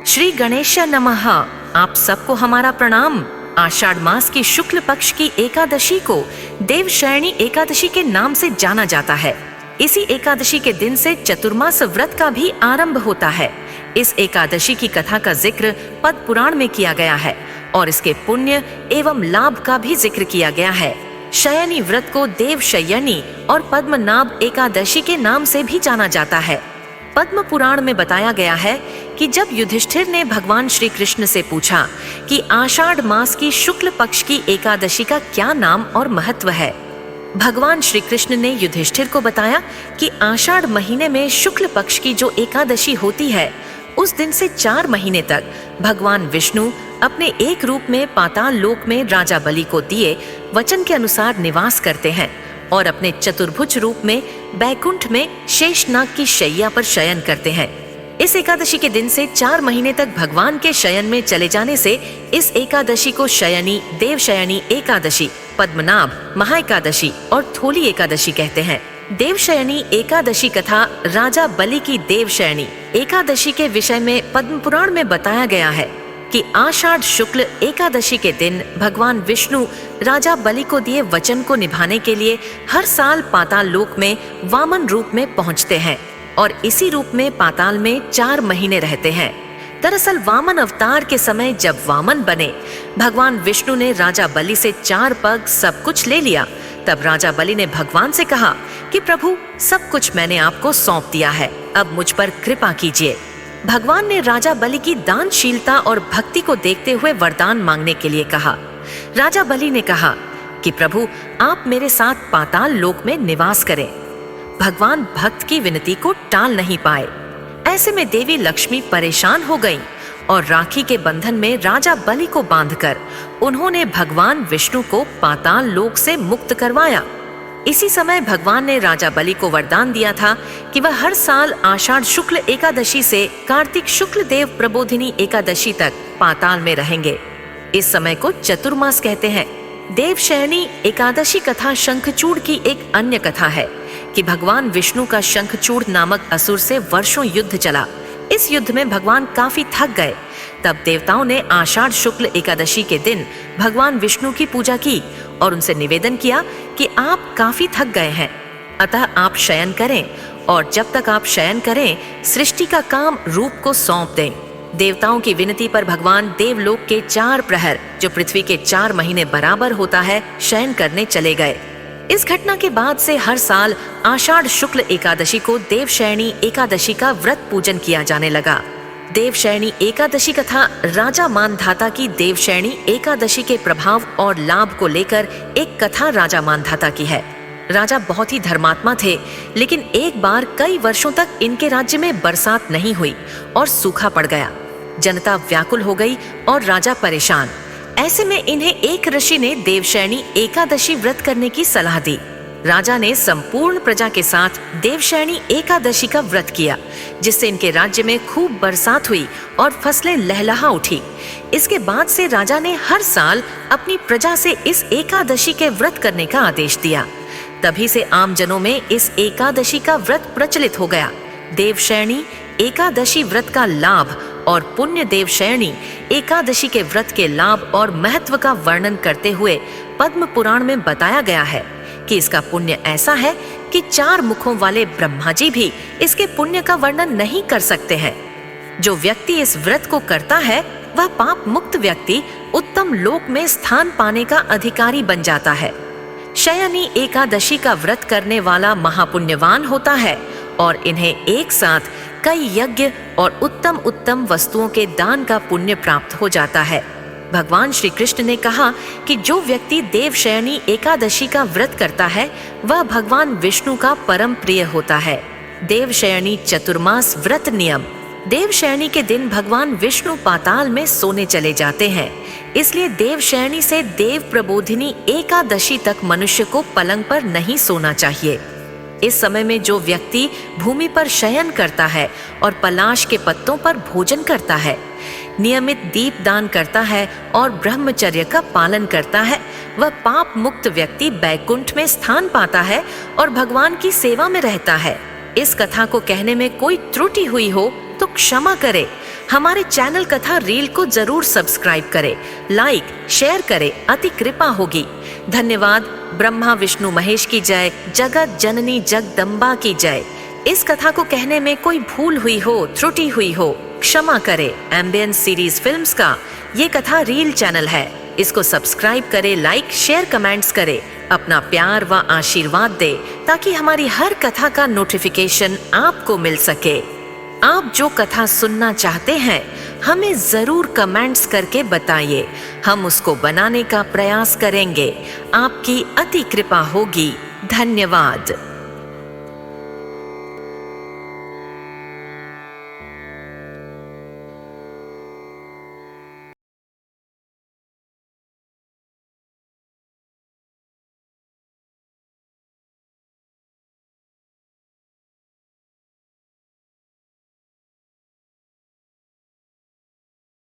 श्री गणेश नमः। आप सबको हमारा प्रणाम। आषाढ़ मास की शुक्ल पक्ष की एकादशी को देवशयनी एकादशी के नाम से जाना जाता है। इसी एकादशी के दिन से चतुर्मास व्रत का भी आरंभ होता है। इस एकादशी की कथा का जिक्र पद्म पुराण में किया गया है और इसके पुण्य एवं लाभ का भी जिक्र किया गया है। शयनी व्रत को देवशयनी और पद्मनाभ एकादशी के नाम से भी जाना जाता है। पद्म पुराण में बताया गया है कि जब युधिष्ठिर ने भगवान श्री कृष्ण से पूछा कि आषाढ़ मास की शुक्ल पक्ष की एकादशी का क्या नाम और महत्व है, भगवान श्री कृष्ण ने युधिष्ठिर को बताया कि आषाढ़ महीने में शुक्ल पक्ष की जो एकादशी होती है, उस दिन से 4 महीने तक भगवान विष्णु अपने एक रूप में पाताल लोक में राजा बलि को दिए वचन के अनुसार निवास करते हैं और अपने चतुर्भुज रूप में बैकुंठ में शेषनाग की शैया पर शयन करते हैं। इस एकादशी के दिन से 4 महीने तक भगवान के शयन में चले जाने से इस एकादशी को शयनी, देवशयनी एकादशी, पद्मनाभ, महाएकादशी और थोली एकादशी कहते हैं। देवशयनी एकादशी कथा राजा बलि की देवशयनी एकादशी के विषय में पद्म पुराण में बताया गया है कि आषाढ़ शुक्ल एकादशी के दिन भगवान विष्णु राजा बलि को दिए वचन को निभाने के लिए हर साल पाताल लोक में वामन रूप में पहुंचते हैं और इसी रूप में पाताल में 4 महीने रहते हैं। दरअसल वामन अवतार के समय जब वामन बने, भगवान विष्णु ने राजा बलि से 4 पग सब कुछ ले लिया। तब राजा बलि ने भगवान से कहा कि प्रभु, सब कुछ मैंने आपको सौंप दिया है, अब मुझ पर कृपा कीजिए। भगवान ने राजा बलि की दानशीलता और भक्ति को देखते हुए वरदान मांगने के लिए कहा। राजा बलि ने कहा कि प्रभु, आप मेरे साथ पाताल लोक में निवास करें। भगवान भक्त की विनती को टाल नहीं पाए। ऐसे में देवी लक्ष्मी परेशान हो गईं और राखी के बंधन में राजा बलि को बांधकर उन्होंने भगवान विष्णु को पाताल लोक से मुक्त करवाया। इसी समय भगवान ने राजा बलि को वरदान दिया था कि वह हर साल आषाढ़ शुक्ल एकादशी से कार्तिक शुक्ल देव प्रबोधिनी एकादशी तक पाताल में रहेंगे। इस समय को चतुर्मास कहते हैं। देवशयनी एकादशी कथा शंखचूड़ की एक अन्य कथा है कि भगवान विष्णु का शंखचूड़ नामक असुर से वर्षों युद्ध चला। इस युद्ध में भगवान काफी थक गए। तब देवताओं ने आषाढ़ शुक्ल एकादशी के दिन भगवान विष्णु की पूजा की और उनसे निवेदन किया कि आप काफी थक गए हैं, अतः आप शयन करें और जब तक आप शयन करें, सृष्टि का काम रूप को सौंप दें। देवताओं की विनती पर भगवान देवलोक के 4 प्रहर, जो पृथ्वी के 4 महीने बराबर होता है, शयन करने चले गए। इस घटना के बाद से हर साल आषाढ़ शुक्ल एकादशी को देवशयनी एकादशी का व्रत पूजन किया जाने लगा। देवशयनी एकादशी कथा राजा मानधाता की देवशयनी एकादशी के प्रभाव और लाभ को लेकर एक कथा राजा मानधाता की है। राजा बहुत ही धर्मात्मा थे, लेकिन एक बार कई वर्षों तक इनके राज्य में बरसात नहीं हुई और सूखा पड़ गया। जनता व्याकुल हो गई और राजा परेशान। ऐसे में इन्हें एक ऋषि ने देवशयनी एकादशी व्रत करने की सलाह दी। राजा ने संपूर्ण प्रजा के साथ देवशयनी एकादशी का व्रत किया, जिससे इनके राज्य में खूब बरसात हुई और फसलें लहलहा उठी। इसके बाद से राजा ने हर साल अपनी प्रजा से इस एकादशी के व्रत करने का आदेश दिया। तभी से आम जनों में इस एकादशी का व्रत प्रचलित हो गया। देवशयनी एकादशी व्रत का लाभ और पुण्य देवशयनी एकादशी के व्रत के लाभ और महत्व का वर्णन करते हुए पद्म पुराण में बताया गया है कि इसका पुण्य ऐसा है कि 4 मुखों वाले ब्रह्मा जी भी इसके पुण्य का वर्णन नहीं कर सकते हैं। जो व्यक्ति इस व्रत को करता है, वह पाप मुक्त व्यक्ति उत्तम लोक में स्थान पाने का अधिकारी बन जाता है। शयनी एकादशी का व्रत करने वाला महापुण्यवान होता है और इन्हें एक साथ कई यज्ञ और उत्तम उत्तम वस्तुओं के दान का पुण्य प्राप्त हो जाता है। भगवान श्री कृष्ण ने कहा कि जो व्यक्ति देवशयनी एकादशी का व्रत करता है, वह भगवान विष्णु का परम प्रिय होता है। देवशयनी चतुर्मास व्रत नियम। देवशयनी के दिन भगवान विष्णु पाताल में सोने चले जाते हैं, इसलिए देवशयनी से देव प्रबोधिनी एकादशी तक मनुष्य को पलंग पर नहीं सोना चाहिए। इस समय में जो व्यक्ति भूमि पर शयन करता है और पलाश के पत्तों पर भोजन करता है, नियमित दीप दान करता है और ब्रह्मचर्य का पालन करता है, वह पाप मुक्त व्यक्ति बैकुंठ में स्थान पाता है और भगवान की सेवा में रहता है। इस कथा को कहने में कोई त्रुटि हुई हो तो क्षमा करे। हमारे चैनल कथा रील को जरूर सब्सक्राइब करे, लाइक शेयर करे, अति कृपा होगी। धन्यवाद। ब्रह्मा विष्णु महेश की जय, जगत जननी जगदम्बा की जय। इस कथा को कहने में कोई भूल हुई हो, त्रुटि हुई हो, क्षमा करे। एम्बियंस सीरीज फिल्म्स का ये कथा रील चैनल है, इसको सब्सक्राइब करे, लाइक शेयर कमेंट्स करे, अपना प्यार व आशीर्वाद दे ताकि हमारी हर कथा का नोटिफिकेशन आपको मिल सके। आप जो कथा सुनना चाहते हैं हमें जरूर कमेंट्स करके बताइए, हम उसको बनाने का प्रयास करेंगे। आपकी अति कृपा होगी। धन्यवाद।